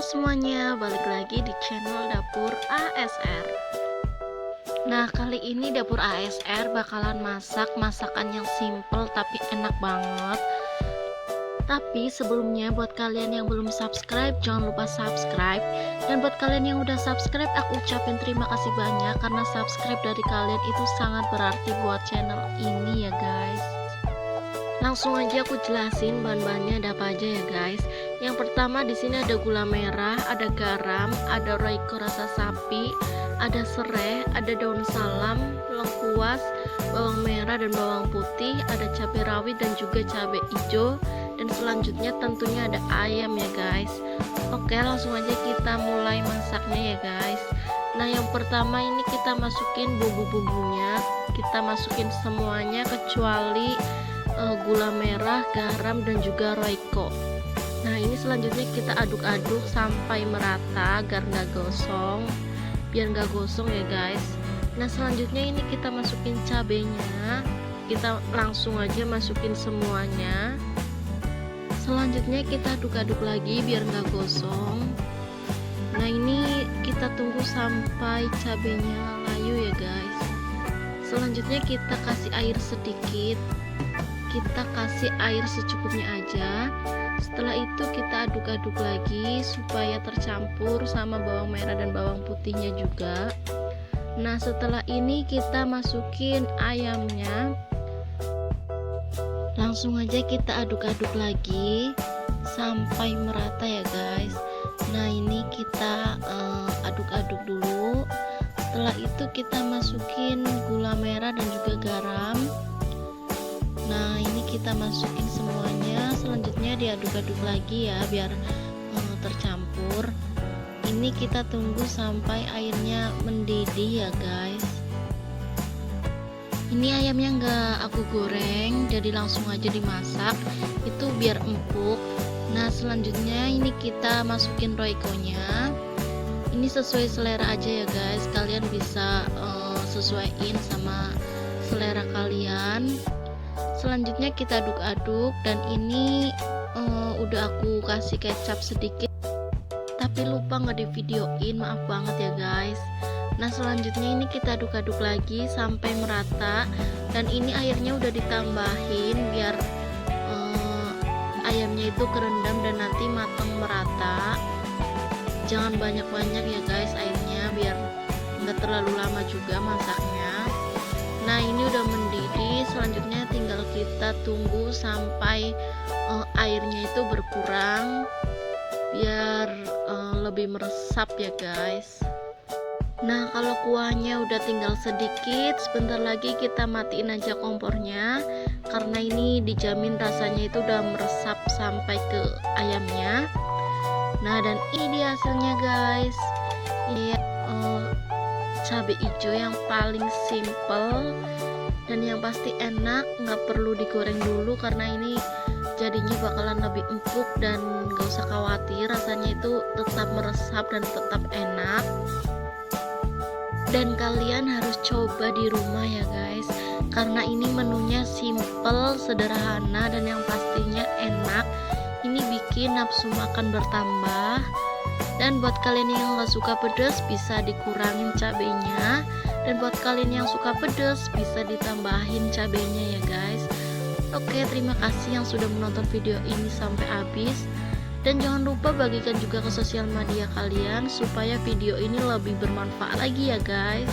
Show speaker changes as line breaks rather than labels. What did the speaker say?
semuanya, balik lagi di channel Dapur ASR. Nah, kali ini Dapur ASR bakalan masak masakan yang simple tapi enak banget. Tapi sebelumnya buat kalian yang belum subscribe, jangan lupa subscribe. Dan buat kalian yang udah subscribe, aku ucapin terima kasih banyak karena subscribe dari kalian itu sangat berarti buat channel ini ya guys. Langsung aja aku jelasin bahan-bahannya ada apa aja ya guys. Yang pertama di sini ada gula merah, ada garam, ada royco rasa sapi, ada serai, ada daun salam, lengkuas, bawang merah dan bawang putih, ada cabai rawit dan juga cabai hijau, dan selanjutnya tentunya ada ayam ya guys. Oke, langsung aja kita mulai masaknya ya guys. Nah, yang pertama ini kita masukin bumbu-bumbunya. Kita masukin semuanya kecuali gula merah, garam dan juga royco. Nah, ini selanjutnya kita aduk-aduk sampai merata agar nggak gosong, biar nggak gosong ya guys. Nah, selanjutnya ini kita masukin cabenya. Kita langsung aja masukin semuanya. Selanjutnya kita aduk-aduk lagi biar nggak gosong. Nah, ini kita tunggu sampai cabenya layu ya guys. Selanjutnya kita kasih air sedikit. Kita kasih air secukupnya aja. Setelah itu kita aduk-aduk lagi supaya tercampur sama bawang merah dan bawang putihnya juga. Nah, setelah ini kita masukin ayamnya. Langsung aja kita aduk-aduk lagi sampai merata ya guys. Nah, ini kita aduk-aduk dulu. Setelah itu kita masukin gula merah dan juga garam. Nah, ini kita masukin semuanya. Selanjutnya diaduk-aduk lagi ya biar tercampur. Ini kita tunggu sampai airnya mendidih ya guys. Ini ayamnya nggak aku goreng, jadi langsung aja dimasak. Itu biar empuk. Nah, selanjutnya ini kita masukin royconya. Ini sesuai selera aja ya guys. Kalian bisa sesuaiin sama selera kalian. Selanjutnya kita aduk-aduk, dan ini udah aku kasih kecap sedikit tapi lupa nggak di videoin, maaf banget ya guys. Nah, selanjutnya ini kita aduk-aduk lagi sampai merata, dan ini airnya udah ditambahin biar ayamnya itu kerendam dan nanti matang merata. Jangan banyak-banyak ya guys airnya biar nggak terlalu lama juga masaknya. Nah, ini udah mendidih. Selanjutnya tinggal kita tunggu sampai airnya itu berkurang biar lebih meresap ya guys. Nah, kalau kuahnya udah tinggal sedikit, sebentar lagi kita matiin aja kompornya karena ini dijamin rasanya itu udah meresap sampai ke ayamnya. Nah, dan ini dia hasilnya guys. Ini cabai hijau yang paling simple dan yang pasti enak, nggak perlu digoreng dulu karena ini jadinya bakalan lebih empuk dan gak usah khawatir, rasanya itu tetap meresap dan tetap enak. Dan kalian harus coba di rumah ya guys, karena ini menunya simple, sederhana, dan yang pastinya enak. Ini bikin nafsu makan bertambah. Dan buat kalian yang gak suka pedas bisa dikurangin cabenya, dan buat kalian yang suka pedas bisa ditambahin cabenya ya guys. Oke, terima kasih yang sudah menonton video ini sampai habis, dan jangan lupa bagikan juga ke sosial media kalian supaya video ini lebih bermanfaat lagi ya guys.